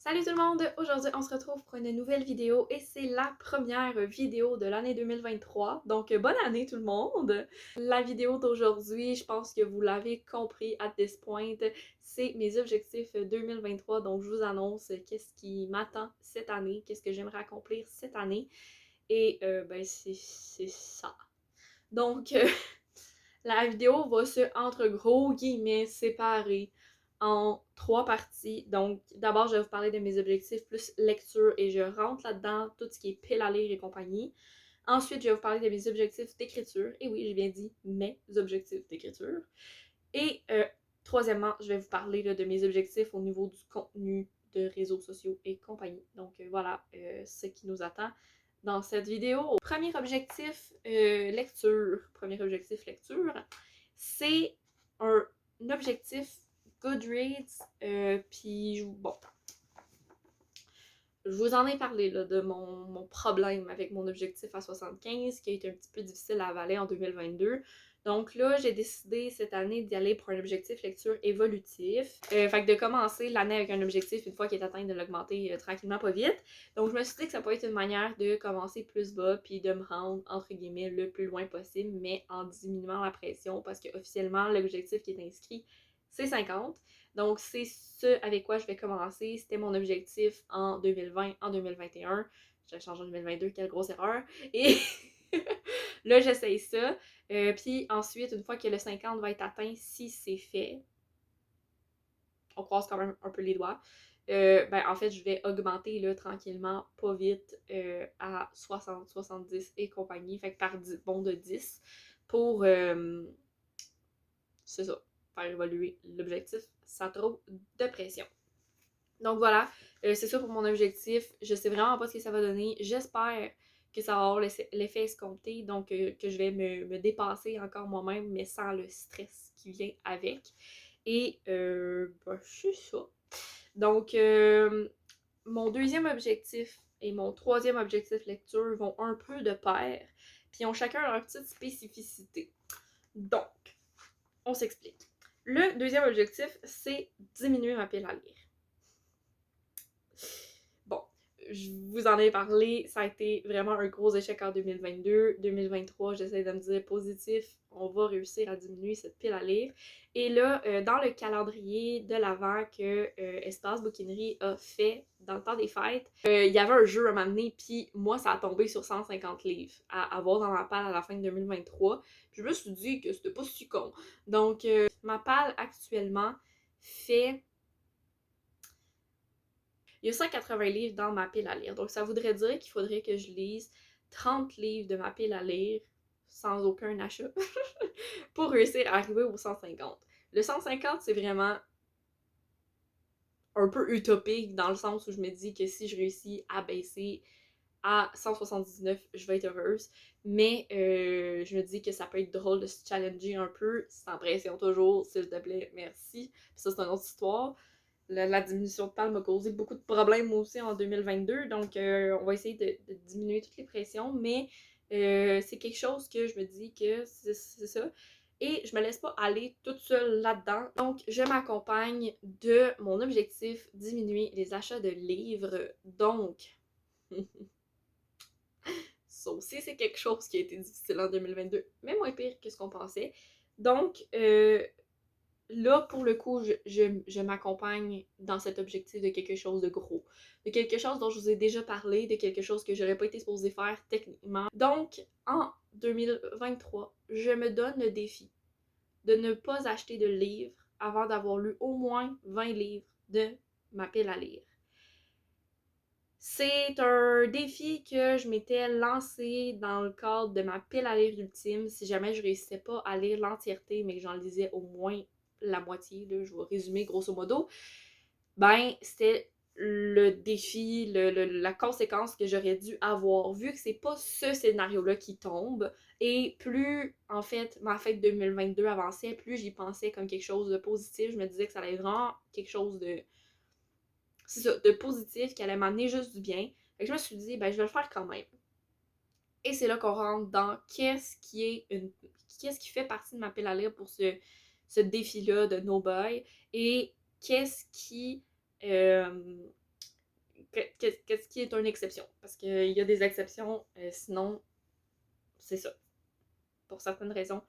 Salut tout le monde! Aujourd'hui, on se retrouve pour une nouvelle vidéo et c'est la première vidéo de l'année 2023. Donc, bonne année tout le monde! La vidéo d'aujourd'hui, je pense que vous l'avez compris at this point, c'est mes objectifs 2023. Donc, je vous annonce qu'est-ce qui m'attend cette année, qu'est-ce que j'aimerais accomplir cette année. Et ben, c'est ça. Donc, la vidéo va se, entre gros guillemets, séparer en 3 parties. Donc, d'abord, je vais vous parler de mes objectifs plus lecture et je rentre là-dedans tout ce qui est pile à lire et compagnie. Ensuite, je vais vous parler de mes objectifs d'écriture. Et oui, j'ai bien dit mes objectifs d'écriture. Et troisièmement, je vais vous parler là, de mes objectifs au niveau du contenu de réseaux sociaux et compagnie. Donc voilà ce qui nous attend dans cette vidéo. Premier objectif lecture. Premier objectif lecture, c'est un objectif Goodreads. Puis bon, je vous en ai parlé là, de mon problème avec mon objectif à 75 qui a été un petit peu difficile à avaler en 2022. Donc là, j'ai décidé cette année d'y aller pour un objectif lecture évolutif. Fait que de commencer l'année avec un objectif, une fois qu'il est atteint, de l'augmenter tranquillement, pas vite. Donc je me suis dit que ça pourrait être une manière de commencer plus bas puis de me rendre, entre guillemets, le plus loin possible, mais en diminuant la pression parce que officiellement l'objectif qui est inscrit, c'est 50. Donc, c'est ce avec quoi je vais commencer. C'était mon objectif en 2020, en 2021. J'ai changé en 2022, quelle grosse erreur. Et là, j'essaye ça. Puis ensuite, une fois que le 50 va être atteint, si c'est fait, on croise quand même un peu les doigts. Ben, en fait, je vais augmenter là, tranquillement, pas vite, à 60, 70 et compagnie. Fait que par bond de 10 pour, c'est ça, faire évoluer l'objectif sans trop de pression. Donc voilà, c'est ça pour mon objectif. Je sais vraiment pas ce que ça va donner. J'espère que ça va avoir l'effet escompté, donc que je vais me dépasser encore moi-même, mais sans le stress qui vient avec. Et ben, c'est ça. Donc, mon deuxième objectif et mon troisième objectif lecture vont un peu de pair, puis ont chacun leur petite spécificité. Donc, on s'explique. Le deuxième objectif, c'est diminuer ma pile à lire. Bon, je vous en ai parlé, ça a été vraiment un gros échec en 2022. 2023, j'essaie de me dire positif, on va réussir à diminuer cette pile à lire. Et là, dans le calendrier de l'avant que Espace Bouquinerie a fait dans le temps des fêtes, il y avait un jeu à m'amener, puis moi, ça a tombé sur 150 livres à avoir dans ma palle à la fin de 2023. Puis je me suis dit que c'était pas si con. Donc, ma palle actuellement fait... Il y a 180 livres dans ma pile à lire. Donc, ça voudrait dire qu'il faudrait que je lise 30 livres de ma pile à lire sans aucun achat pour réussir à arriver au 150. Le 150, c'est vraiment un peu utopique dans le sens où je me dis que si je réussis à baisser à 179, je vais être heureuse. Mais je me dis que ça peut être drôle de se challenger un peu, sans pression toujours, s'il te plaît, merci. Puis ça, c'est une autre histoire. La diminution de palle m'a causé beaucoup de problèmes aussi en 2022, donc on va essayer de diminuer toutes les pressions, mais c'est quelque chose que je me dis que c'est ça. Et je me laisse pas aller toute seule là-dedans. Donc, je m'accompagne de mon objectif, diminuer les achats de livres. Donc, ça aussi, c'est quelque chose qui a été difficile en 2022, mais moins pire que ce qu'on pensait. Donc, là, pour le coup, je m'accompagne dans cet objectif de quelque chose de gros. De quelque chose dont je vous ai déjà parlé, de quelque chose que j'aurais pas été supposée faire techniquement. Donc, en 2023, je me donne le défi de ne pas acheter de livres avant d'avoir lu au moins 20 livres de ma pile à lire. C'est un défi que je m'étais lancé dans le cadre de ma pile à lire ultime. Si jamais je réussissais pas à lire l'entièreté, mais que j'en lisais au moins la moitié, là, je vais résumer grosso modo, ben c'était le défi, la conséquence que j'aurais dû avoir, vu que c'est pas ce scénario-là qui tombe. Et plus, en fait, ma fête 2022 avançait, plus j'y pensais comme quelque chose de positif. Je me disais que ça allait être vraiment quelque chose de... c'est ça, de positif, qui allait m'amener juste du bien. Fait que je me suis dit, ben je vais le faire quand même. Et c'est là qu'on rentre dans qu'est-ce qui fait partie de ma pile à lire pour ce défi-là de No Boy et qu'est-ce qui qu'est-ce qui est une exception. Parce qu'il y a des exceptions, sinon, c'est ça. Pour certaines raisons,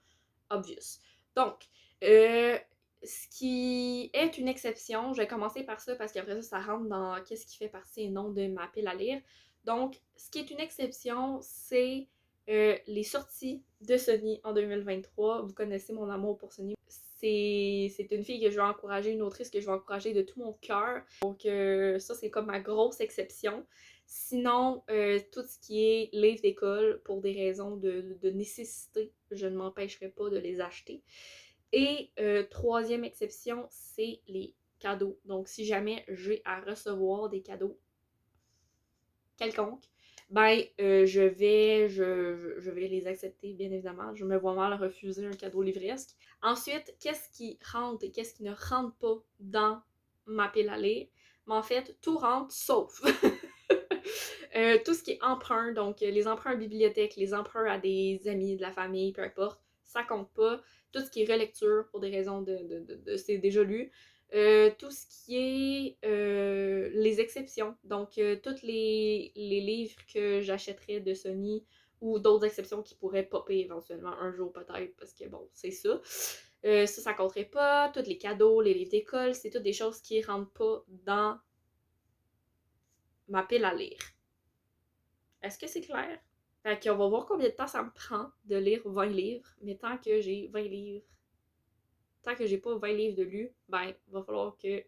obvious. Donc, ce qui est une exception, je vais commencer par ça parce qu'après ça, ça rentre dans qu'est-ce qui fait partie et non de ma pile à lire. Donc, ce qui est une exception, c'est les sorties de Sony en 2023. Vous connaissez mon amour pour Sony. C'est une fille que je veux encourager, une autrice que je veux encourager de tout mon cœur. Donc, ça, c'est comme ma grosse exception. Sinon, tout ce qui est livres d'école, pour des raisons de nécessité, je ne m'empêcherai pas de les acheter. Et troisième exception, c'est les cadeaux. Donc, si jamais j'ai à recevoir des cadeaux quelconques, ben, je vais les accepter, bien évidemment. Je me vois mal refuser un cadeau livresque. Ensuite, qu'est-ce qui rentre et qu'est-ce qui ne rentre pas dans ma pile à lire? Mais en fait, tout rentre sauf tout ce qui est emprunt, donc les emprunts à la bibliothèque, les emprunts à des amis, de la famille, peu importe, ça compte pas. Tout ce qui est relecture pour des raisons de c'est déjà lu. Tout ce qui est les exceptions, donc tous les livres que j'achèterais de Sony ou d'autres exceptions qui pourraient popper éventuellement un jour peut-être, parce que bon, c'est ça. Ça compterait pas. Tous les cadeaux, les livres d'école, c'est toutes des choses qui rentrent pas dans ma pile à lire. Est-ce que c'est clair? Fait qu'on va voir combien de temps ça me prend de lire 20 livres, mais tant que j'ai 20 livres, tant que j'ai pas 20 livres de lus, ben, il va falloir que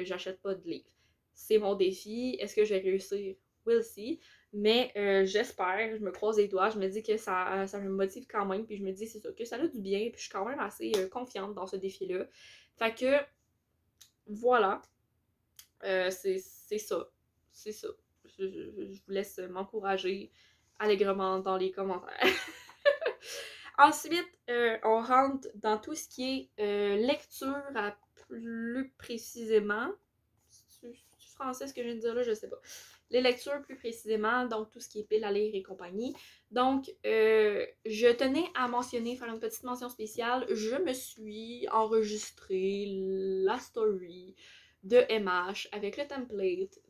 j'achète pas de livres. C'est mon défi. Est-ce que je vais réussir? We'll see. Mais j'espère, je me croise les doigts, je me dis que ça me motive quand même, puis je me dis c'est ça, que ça a du bien, puis je suis quand même assez confiante dans ce défi-là. Fait que, voilà, c'est ça. C'est ça. Je vous laisse m'encourager allègrement dans les commentaires. Ensuite, on rentre dans tout ce qui est lecture à plus précisément. C'est français ce que je viens de dire là, je sais pas. Les lectures plus précisément, donc tout ce qui est pile à lire et compagnie. Donc, je tenais à mentionner, faire une petite mention spéciale. Je me suis enregistré la story de MH avec le template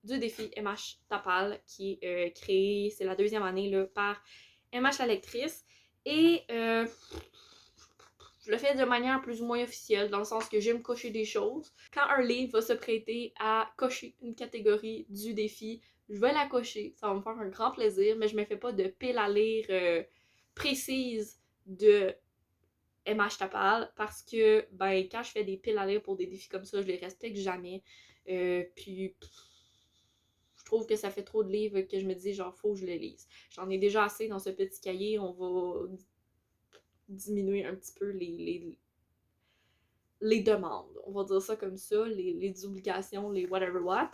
du défi MH Tapal qui est créé, c'est la deuxième année là, par MH la lectrice. Et je le fais de manière plus ou moins officielle, dans le sens que j'aime cocher des choses. Quand un livre va se prêter à cocher une catégorie du défi, je vais la cocher. Ça va me faire un grand plaisir, mais je me fais pas de pile à lire précise de MH Tapal parce que, ben, quand je fais des piles à lire pour des défis comme ça, je les respecte jamais. Puis, je trouve que ça fait trop de livres que je me dis, genre, faut que je les lise. J'en ai déjà assez dans ce petit cahier, on va diminuer un petit peu les demandes. On va dire ça comme ça, les obligations, les whatever what.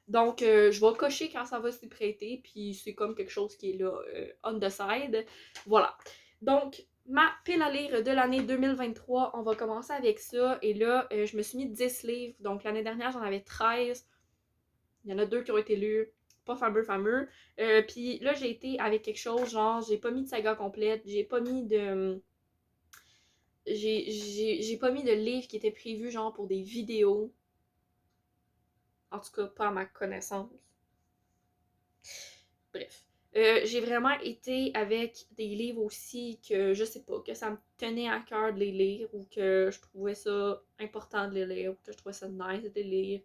Donc, je vais cocher quand ça va s'y prêter, puis c'est comme quelque chose qui est là, on the side. Voilà. Donc, ma pile à lire de l'année 2023, on va commencer avec ça. Et là, je me suis mis 10 livres. Donc, l'année dernière, j'en avais 13. Il y en a 2 qui ont été lus. Pas fameux. Puis là, j'ai été avec quelque chose, genre, j'ai pas mis de saga complète, j'ai pas mis de... J'ai pas mis de livre qui était prévu, genre, pour des vidéos. En tout cas, pas à ma connaissance. Bref. J'ai vraiment été avec des livres aussi que, je sais pas, que ça me tenait à cœur de les lire ou que je trouvais ça important de les lire ou que je trouvais ça nice de les lire.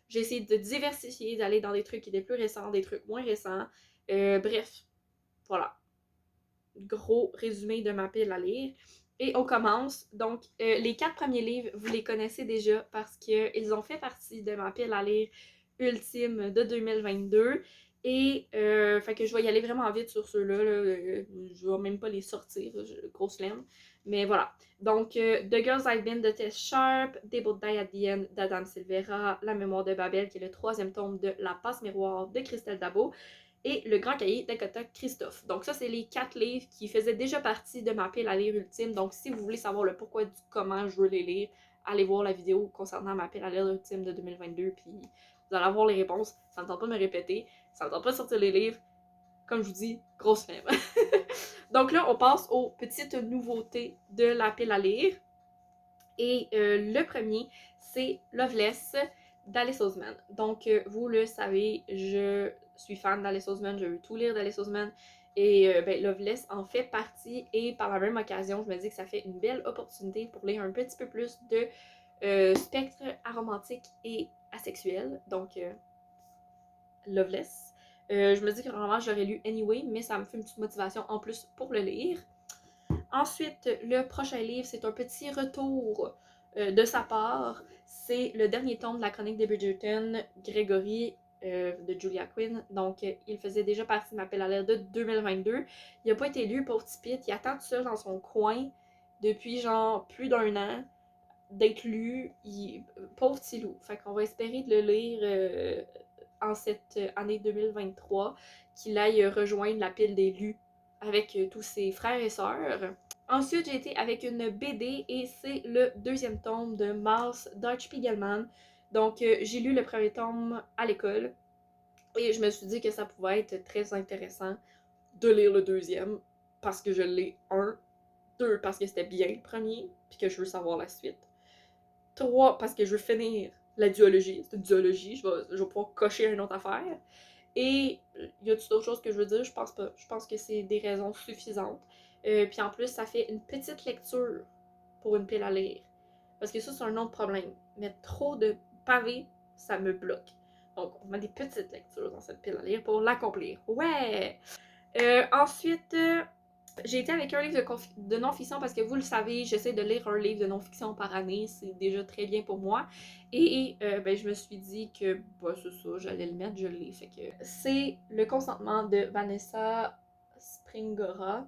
J'ai essayé de diversifier, d'aller dans des trucs qui étaient plus récents, des trucs moins récents. Bref, voilà. Gros résumé de ma pile à lire. Et on commence. Donc, les 4 premiers livres, vous les connaissez déjà parce qu'ils ont fait partie de ma pile à lire ultime de 2022. Et, fait que je vais y aller vraiment vite sur ceux-là. Là. Je vais même pas les sortir, grosse laine. Mais voilà. Donc, The Girls I've Been de Tess Sharp, They Both Die at the End d'Adam Silvera, La Mémoire de Babel, qui est le 3e tome de La Passe Miroir de Christelle Dabo, et Le Grand Cahier d'Agatha Christophe. Donc ça, c'est les 4 livres qui faisaient déjà partie de ma pile à lire ultime. Donc si vous voulez savoir le pourquoi du comment je veux les lire, allez voir la vidéo concernant ma pile à lire ultime de 2022, puis vous allez avoir les réponses. Ça me tente pas de me répéter, ça me tente pas de sortir les livres. Comme je vous dis, grosse flemme. Donc là, on passe aux petites nouveautés de la pile à lire. Et le premier, c'est Loveless d'Alice Oseman. Donc, vous le savez, je suis fan d'Alice Oseman, je veux tout lire d'Alice Oseman. Et ben, Loveless en fait partie. Et par la même occasion, je me dis que ça fait une belle opportunité pour lire un petit peu plus de spectre aromantique et asexuel. Donc, Loveless. Je me dis que normalement j'aurais lu Anyway, mais ça me fait une petite motivation en plus pour le lire. Ensuite, le prochain livre, c'est un petit retour de sa part. C'est le dernier tome de la chronique des Bridgerton, Gregory, de Julia Quinn. Donc, il faisait déjà partie de M'appelle à l'air de 2022. Il n'a pas été lu pour Tipit. Il attend tout seul dans son coin depuis genre plus d'un an d'être lu. Pauvre petit loup. Fait qu'on va espérer de le lire en cette année 2023, qu'il aille rejoindre la pile des lus avec tous ses frères et sœurs. Ensuite, j'ai été avec une BD et c'est le deuxième tome de Mars d'Art Spiegelman. Donc, j'ai lu le premier tome à l'école et je me suis dit que ça pouvait être très intéressant de lire le deuxième parce que je l'ai 2 parce que c'était bien le premier puis que je veux savoir la suite, 3 parce que je veux finir la duologie, c'est une duologie, je vais pouvoir cocher une autre affaire. Et y a-t-il d'autres choses que je veux dire? Je pense pas. Je pense que c'est des raisons suffisantes. Puis en plus, ça fait une petite lecture pour une pile à lire. Parce que ça, c'est un autre problème. Mettre trop de pavés, ça me bloque. Donc, on met des petites lectures dans cette pile à lire pour l'accomplir. Ouais! Ensuite, j'ai été avec un livre de non-fiction parce que vous le savez, j'essaie de lire un livre de non-fiction par année, c'est déjà très bien pour moi. Et ben, je me suis dit que bah, c'est ça, j'allais le mettre, je l'ai. Fait que c'est Le consentement de Vanessa Springora.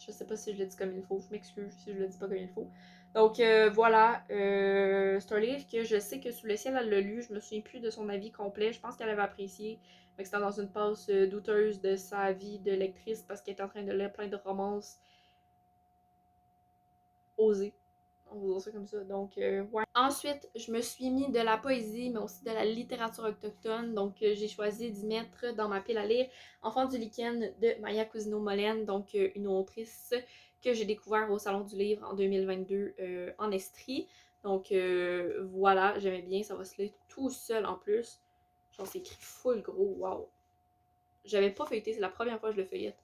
Je sais pas si je le dis comme il faut, je m'excuse si je le dis pas comme il faut. Donc voilà, c'est un livre que je sais que Sous le ciel, elle l'a lu, je me souviens plus de son avis complet, je pense qu'elle avait apprécié, mais que c'était dans une passe douteuse de sa vie de lectrice parce qu'elle est en train de lire plein de romances osées. On va dire ça comme ça. Donc, ouais. Ensuite, je me suis mis de la poésie, mais aussi de la littérature autochtone. Donc, j'ai choisi d'y mettre dans ma pile à lire Enfant du lichen de Maya Cousineau-Molène, donc une autrice que j'ai découvert au Salon du Livre en 2022 en Estrie. Donc, voilà, j'aimais bien, ça va se lire tout seul en plus. Genre, c'est écrit full gros, wow. J'avais pas feuilleté, c'est la première fois que je le feuillette.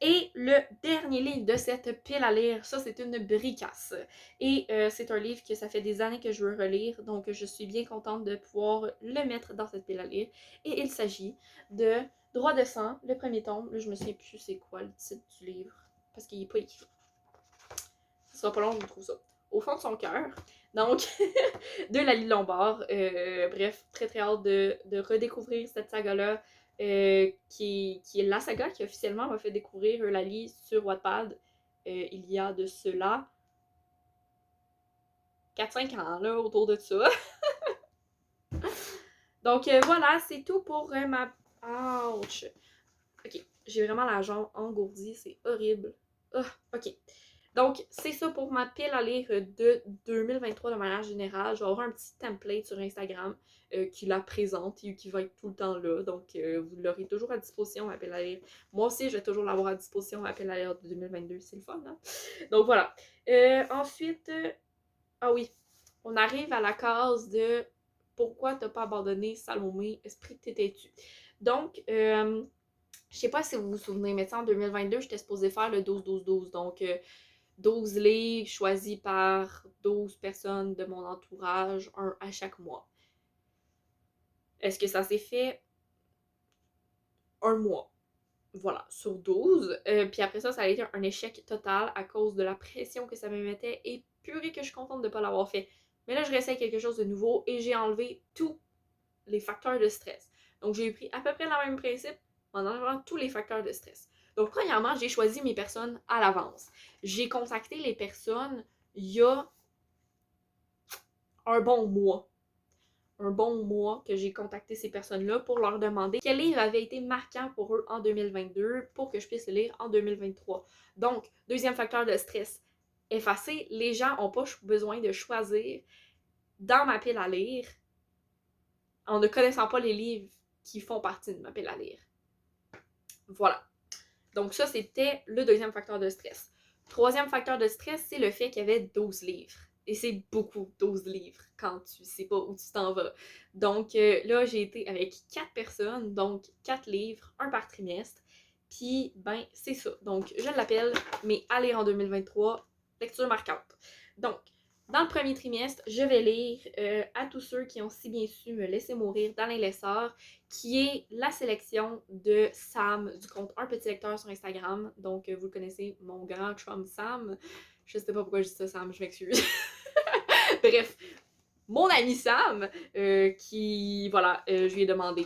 Et le dernier livre de cette pile à lire, ça c'est une bricasse. Et c'est un livre que ça fait des années que je veux relire, donc je suis bien contente de pouvoir le mettre dans cette pile à lire. Et il s'agit de Droit de sang, le premier tome. Là, je me souviens plus c'est quoi le titre du livre, parce qu'il n'est pas écrit. Ce sera pas long, je vous trouve ça. Au fond de son cœur. Donc, de Laly Lombard. Bref, très très hâte de redécouvrir cette saga-là. Qui est la saga qui officiellement m'a fait découvrir Laly sur Wattpad il y a de cela 4-5 ans, là, autour de ça. Donc voilà, c'est tout pour ma... Ouch! Ok, j'ai vraiment la jambe engourdie, c'est horrible. Ok. Donc, c'est ça pour ma pile à lire de 2023 de manière générale. Je vais avoir un petit template sur Instagram qui la présente et qui va être tout le temps là. Donc, vous l'aurez toujours à disposition, ma pile à lire. Moi aussi, je vais toujours l'avoir à disposition, ma pile à lire de 2022. C'est le fun, hein? Donc, voilà. Ensuite, ah oui, on arrive à la case de pourquoi t'as pas abandonné Salomé, esprit que t'étais-tu. Donc, je sais pas si vous vous souvenez, mais en 2022, j'étais supposée faire le 12-12-12. Donc, 12 livres choisis par 12 personnes de mon entourage, un à chaque mois. Est-ce que ça s'est fait? Un mois. Voilà, sur 12. Puis après ça, ça a été un échec total à cause de la pression que ça me mettait. Et purée que je suis contente de ne pas l'avoir fait. Mais là, je réessaye quelque chose de nouveau et j'ai enlevé tous les facteurs de stress. Donc, j'ai pris à peu près le même principe en enlevant tous les facteurs de stress. Donc, premièrement, j'ai choisi mes personnes à l'avance. J'ai contacté les personnes il y a un bon mois. Un bon mois que j'ai contacté ces personnes-là pour leur demander quel livre avait été marquant pour eux en 2022 pour que je puisse le lire en 2023. Donc, deuxième facteur de stress, effacé. Les gens n'ont pas besoin de choisir dans ma pile à lire en ne connaissant pas les livres qui font partie de ma pile à lire. Voilà. Donc ça, c'était le deuxième facteur de stress. Troisième facteur de stress, c'est le fait qu'il y avait 12 livres. Et c'est beaucoup, 12 livres, quand tu sais pas où tu t'en vas. Donc là, j'ai été avec 4 personnes, donc 4 livres, un par trimestre. Puis, ben, c'est ça. Donc, je l'appelle mes à lire en 2023, lecture marquante. Donc, dans le premier trimestre, je vais lire À tous ceux qui ont si bien su me laisser mourir d'Alain Lessard, qui est la sélection de Sam du compte Un Petit Lecteur sur Instagram. Donc, vous le connaissez, mon grand chum Sam. Je sais pas pourquoi je dis ça, Sam, je m'excuse. Bref, mon ami Sam, qui, voilà, je lui ai demandé.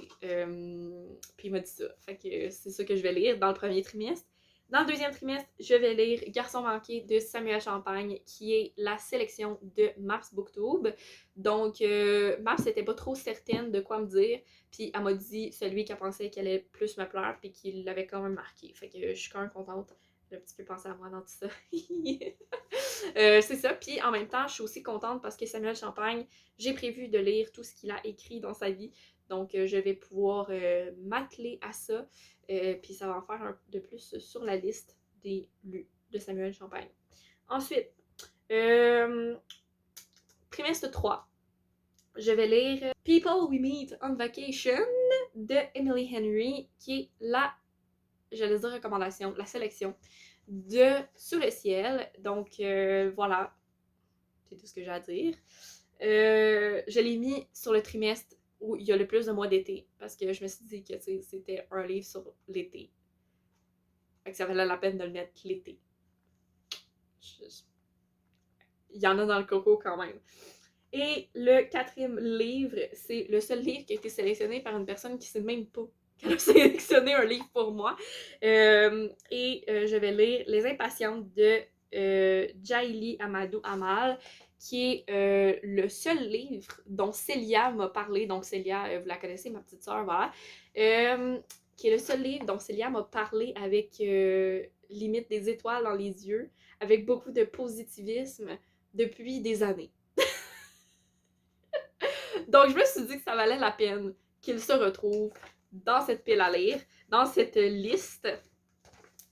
Puis il m'a dit ça. Fait que c'est ça que je vais lire dans le premier trimestre. Dans le deuxième trimestre, je vais lire Garçon manqué de Samuel Champagne, qui est la sélection de Maps Booktube. Donc, Maps n'était pas trop certaine de quoi me dire. Puis elle m'a dit celui qu'elle pensait qu'elle allait plus me plaire, puis qu'il l'avait quand même marqué. Fait que je suis quand même contente. J'ai un petit peu pensé à moi dans tout ça. C'est ça. Puis en même temps, je suis aussi contente parce que Samuel Champagne, j'ai prévu de lire tout ce qu'il a écrit dans sa vie. Donc, je vais pouvoir m'atteler à ça. Puis ça va en faire un de plus sur la liste des lus de Samuel Champagne. Ensuite, trimestre 3, je vais lire People We Meet on Vacation de Emily Henry, qui est j'allais dire recommandation, la sélection de Sous le ciel. Donc voilà, c'est tout ce que j'ai à dire. Je l'ai mis sur le trimestre où il y a le plus de mois d'été, parce que je me suis dit que c'était un livre sur l'été. Fait que ça valait la peine de le mettre l'été. Il y en a dans le coco quand même. Et le quatrième livre, c'est le seul livre qui a été sélectionné par une personne qui ne sait même pas qu'elle a sélectionné un livre pour moi. Je vais lire Les Impatientes de Jaili Amadou Amal, qui est le seul livre dont Célia m'a parlé. Donc Célia, vous la connaissez, ma petite sœur, voilà. Qui est le seul livre dont Célia m'a parlé avec limite des étoiles dans les yeux, avec beaucoup de positivisme depuis des années. Donc, je me suis dit que ça valait la peine qu'il se retrouve dans cette pile à lire, dans cette liste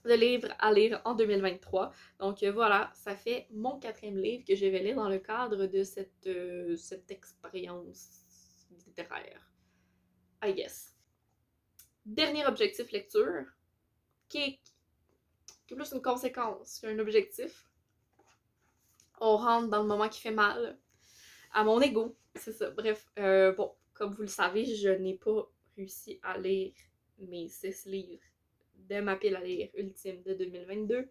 de livres à lire en 2023. Donc, voilà, ça fait mon quatrième livre que je vais lire dans le cadre de cette expérience littéraire. I guess. Dernier objectif lecture, qui est plus une conséquence qu'un objectif. On rentre dans le moment qui fait mal à mon ego. C'est ça. Bref, bon, comme vous le savez, je n'ai pas réussi à lire mes 6 livres de ma pile à lire ultime de 2022,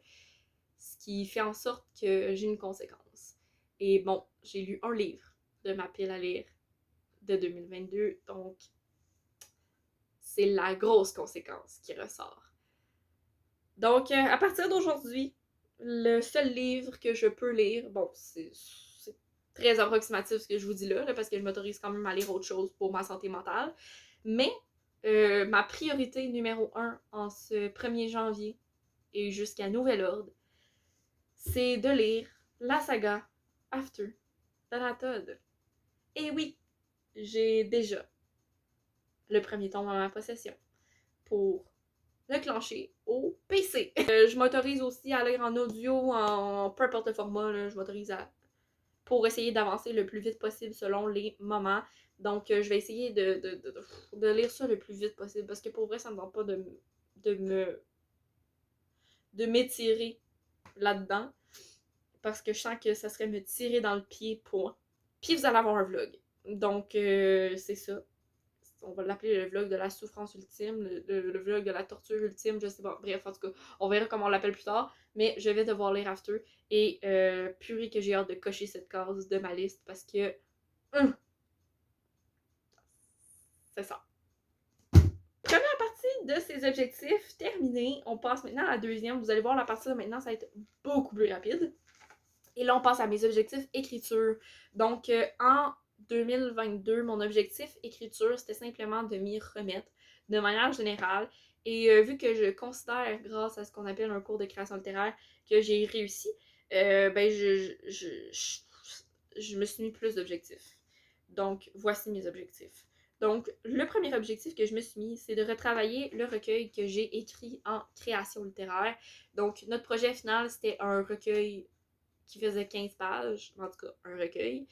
ce qui fait en sorte que j'ai une conséquence. Et bon, j'ai lu un livre de ma pile à lire de 2022, donc c'est la grosse conséquence qui ressort. Donc, à partir d'aujourd'hui, le seul livre que je peux lire, bon, c'est très approximatif ce que je vous dis là, parce que je m'autorise quand même à lire autre chose pour ma santé mentale. Mais ma priorité numéro 1 en ce 1er janvier et jusqu'à nouvel ordre, c'est de lire la saga After d'Anatole. Et oui, j'ai déjà le premier tome en ma possession pour le clencher au PC. Je m'autorise aussi à lire en audio, en peu importe le format, là, je m'autorise pour essayer d'avancer le plus vite possible selon les moments. Donc, je vais essayer de lire ça le plus vite possible parce que pour vrai, ça ne me tente pas de m'étirer là-dedans parce que je sens que ça serait me tirer dans le pied pour. Puis vous allez avoir un vlog. Donc, c'est ça. On va l'appeler le vlog de la souffrance ultime, le vlog de la torture ultime, je sais pas. Bref, en tout cas, on verra comment on l'appelle plus tard. Mais je vais devoir lire After. Et purée que j'ai hâte de cocher cette case de ma liste parce que... c'est ça. Première partie de ces objectifs terminée. On passe maintenant à la deuxième. Vous allez voir, la partie de maintenant, ça va être beaucoup plus rapide. Et là, on passe à mes objectifs écriture. Donc, en 2022, mon objectif écriture, c'était simplement de m'y remettre de manière générale. Et vu que je considère, grâce à ce qu'on appelle un cours de création littéraire, que j'ai réussi, ben je me suis mis plus d'objectifs. Donc, voici mes objectifs. Donc, le premier objectif que je me suis mis, c'est de retravailler le recueil que j'ai écrit en création littéraire. Donc, notre projet final, c'était un recueil qui faisait 15 pages, en tout cas un recueil.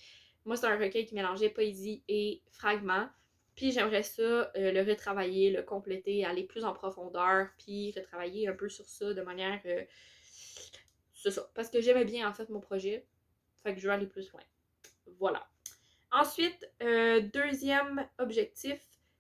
Moi, c'est un recueil qui mélangeait poésie et fragments. Puis j'aimerais ça le retravailler, le compléter, aller plus en profondeur, puis retravailler un peu sur ça de manière... c'est ça, parce que j'aimais bien en fait mon projet. Fait que je veux aller plus loin. Voilà. Ensuite, deuxième objectif,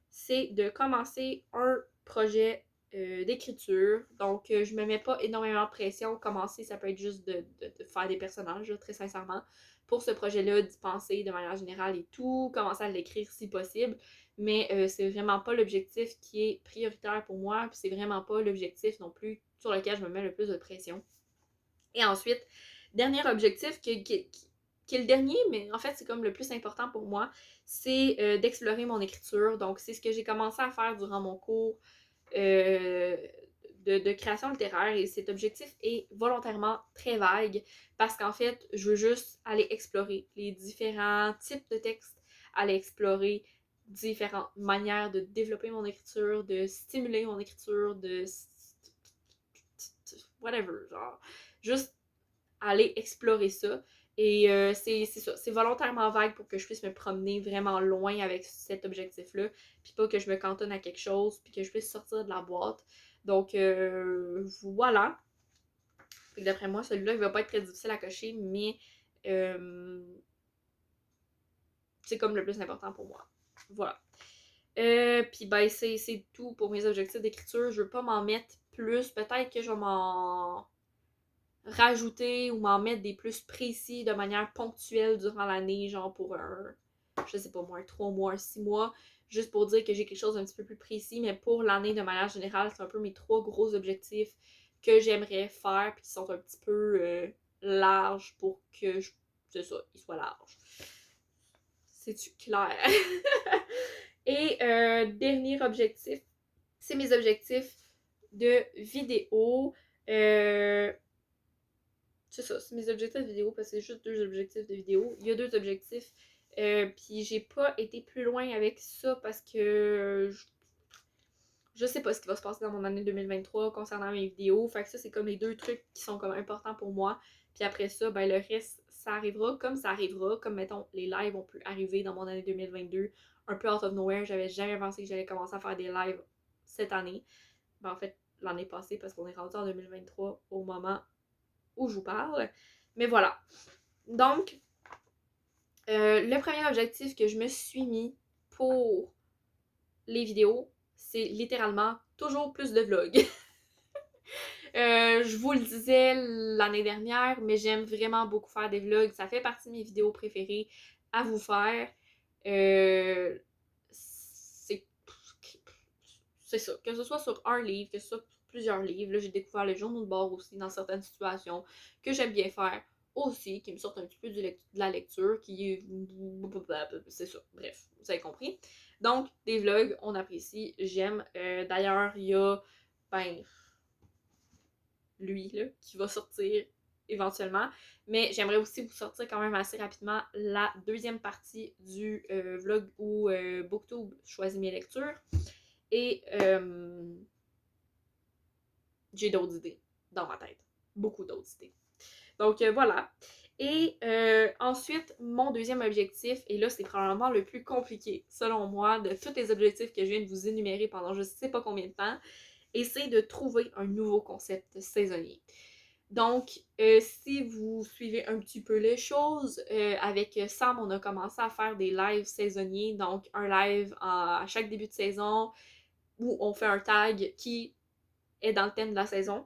c'est de commencer un projet d'écriture. Donc, je me mets pas énormément de pression. Commencer, ça peut être juste de faire des personnages, là, très sincèrement. Pour ce projet-là, d'y penser de manière générale et tout, commencer à l'écrire si possible. Mais c'est vraiment pas l'objectif qui est prioritaire pour moi. Puis c'est vraiment pas l'objectif non plus sur lequel je me mets le plus de pression. Et ensuite, dernier objectif qui est le dernier, mais en fait, c'est comme le plus important pour moi, c'est d'explorer mon écriture. Donc, c'est ce que j'ai commencé à faire durant mon cours euh, de création littéraire. Et cet objectif est volontairement très vague parce qu'en fait, je veux juste aller explorer les différents types de textes, aller explorer différentes manières de développer mon écriture, de stimuler mon écriture, de whatever, genre, juste aller explorer ça. Et c'est ça, c'est volontairement vague pour que je puisse me promener vraiment loin avec cet objectif-là, puis pas que je me cantonne à quelque chose, puis que je puisse sortir de la boîte. Donc voilà. Fait que d'après moi, celui-là, il va pas être très difficile à cocher, mais c'est comme le plus important pour moi. Voilà. Puis ben, c'est tout pour mes objectifs d'écriture. Je veux pas m'en mettre plus. Peut-être que je vais m'en rajouter ou m'en mettre des plus précis de manière ponctuelle durant l'année, genre pour je sais pas moi, 3 mois, 6 mois, juste pour dire que j'ai quelque chose d'un petit peu plus précis, mais pour l'année de manière générale, c'est un peu mes 3 gros objectifs que j'aimerais faire, puis qui sont un petit peu larges pour que, c'est ça, ils soient larges. C'est-tu clair? Et dernier objectif, c'est mes objectifs de vidéo. C'est ça, c'est mes objectifs de vidéo parce que c'est juste 2 objectifs de vidéo. Il y a 2 objectifs, puis j'ai pas été plus loin avec ça parce que je sais pas ce qui va se passer dans mon année 2023 concernant mes vidéos. Fait que ça, c'est comme les 2 trucs qui sont comme importants pour moi. Puis après ça, ben le reste, ça arrivera comme ça arrivera. Comme mettons, les lives ont pu arriver dans mon année 2022. Un peu out of nowhere, j'avais jamais pensé que j'allais commencer à faire des lives cette année. Ben en fait, l'année passée parce qu'on est rendu en 2023 au moment où je vous parle. Mais voilà. Donc, le premier objectif que je me suis mis pour les vidéos, c'est littéralement toujours plus de vlogs. Je vous le disais l'année dernière, mais j'aime vraiment beaucoup faire des vlogs. Ça fait partie de mes vidéos préférées à vous faire. C'est ça. Que ce soit sur un livre, que ce soit sur plusieurs livres. Là, j'ai découvert les journaux de bord aussi dans certaines situations que j'aime bien faire aussi, qui me sortent un petit peu de la lecture, qui est... C'est ça. Bref, vous avez compris. Donc, des vlogs, on apprécie, j'aime. D'ailleurs, il y a, ben, lui, là, qui va sortir éventuellement. Mais j'aimerais aussi vous sortir quand même assez rapidement la deuxième partie du vlog où Booktube choisit mes lectures. Et j'ai d'autres idées dans ma tête. Beaucoup d'autres idées. Donc voilà. Et ensuite, mon deuxième objectif, et là c'est probablement le plus compliqué selon moi de tous les objectifs que je viens de vous énumérer pendant je sais pas combien de temps, et c'est de trouver un nouveau concept saisonnier. Donc, si vous suivez un petit peu les choses, avec Sam, on a commencé à faire des lives saisonniers, donc un live à chaque début de saison où on fait un tag qui est dans le thème de la saison.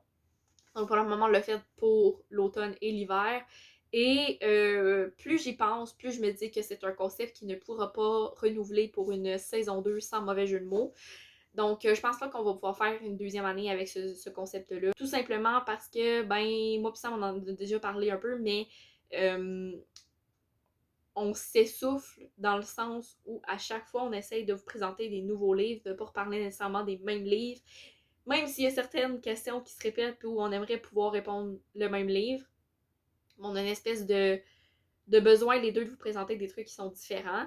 Donc pour le moment, on l'a fait pour l'automne et l'hiver. Et plus j'y pense, plus je me dis que c'est un concept qui ne pourra pas renouveler pour une saison 2 sans mauvais jeu de mots. Donc je pense pas qu'on va pouvoir faire une deuxième année avec ce concept-là. Tout simplement parce que, ben, moi pis Sam, on en a déjà parlé un peu, mais on s'essouffle dans le sens où à chaque fois on essaye de vous présenter des nouveaux livres, de ne pas reparler nécessairement des mêmes livres, même s'il y a certaines questions qui se répètent où on aimerait pouvoir répondre le même livre. On a une espèce de besoin les deux de vous présenter des trucs qui sont différents.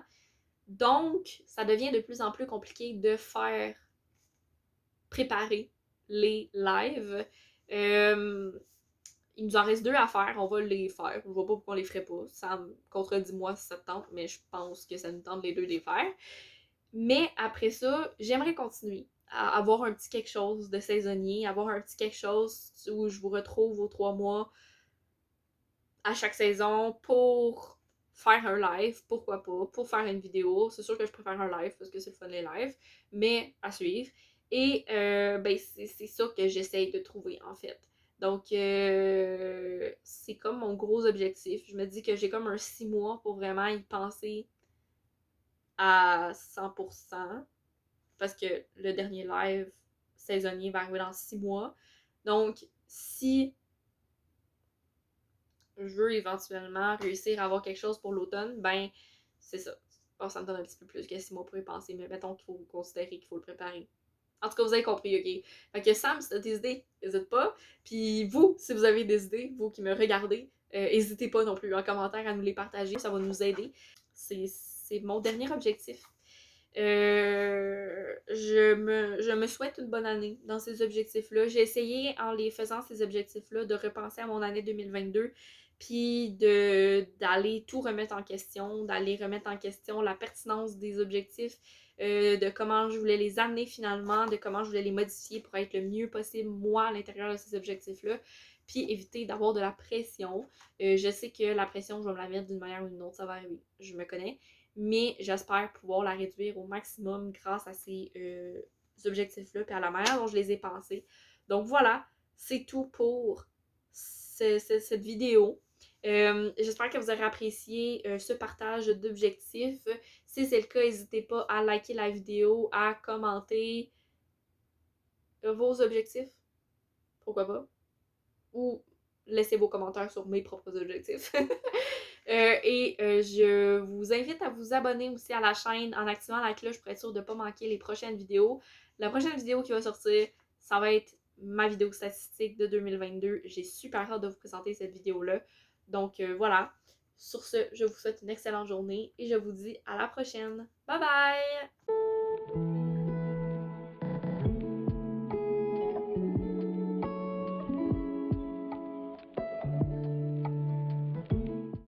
Donc, ça devient de plus en plus compliqué de faire préparer les lives. il nous en reste 2 à faire, on va les faire. Je vois pas pourquoi on les ferait pas. Ça me contredit moi si ça te tente, mais je pense que ça nous tente les deux de les faire. Mais après ça, j'aimerais continuer à avoir un petit quelque chose de saisonnier, avoir un petit quelque chose où je vous retrouve aux 3 mois à chaque saison pour faire un live, pourquoi pas, pour faire une vidéo. C'est sûr que je préfère un live parce que c'est le fun les lives, mais à suivre. Et ben c'est ça que j'essaye de trouver en fait. Donc c'est comme mon gros objectif. Je me dis que j'ai comme un 6 mois pour vraiment y penser à 100% parce que le dernier live saisonnier va arriver dans 6 mois. Donc si je veux éventuellement réussir à avoir quelque chose pour l'automne, ben, c'est ça. Bon, ça me donne un petit peu plus que 6 mois pour y penser, mais mettons qu'il faut considérer qu'il faut le préparer. En tout cas, vous avez compris, ok? Fait que Sam, si t'as des idées, n'hésite pas. Puis vous, si vous avez des idées, vous qui me regardez, n'hésitez pas non plus en commentaire à nous les partager, ça va nous aider. C'est mon dernier objectif. Je me souhaite une bonne année dans ces objectifs-là. J'ai essayé, en les faisant, ces objectifs-là, de repenser à mon année 2022, puis d'aller tout remettre en question, d'aller remettre en question la pertinence des objectifs, de comment je voulais les amener finalement, de comment je voulais les modifier pour être le mieux possible, moi, à l'intérieur de ces objectifs-là, puis éviter d'avoir de la pression. Je sais que la pression, je vais me la mettre d'une manière ou d'une autre, ça va arriver, je me connais, mais j'espère pouvoir la réduire au maximum grâce à ces objectifs-là et à la manière dont je les ai pensés. Donc voilà, c'est tout pour cette vidéo. J'espère que vous aurez apprécié ce partage d'objectifs. Si c'est le cas, n'hésitez pas à liker la vidéo, à commenter vos objectifs, pourquoi pas, ou laissez vos commentaires sur mes propres objectifs. Je vous invite à vous abonner aussi à la chaîne en activant la cloche pour être sûr de ne pas manquer les prochaines vidéos. La prochaine vidéo qui va sortir, ça va être ma vidéo statistique de 2022. J'ai super hâte de vous présenter cette vidéo-là. Donc voilà. Sur ce, je vous souhaite une excellente journée et je vous dis à la prochaine. Bye bye!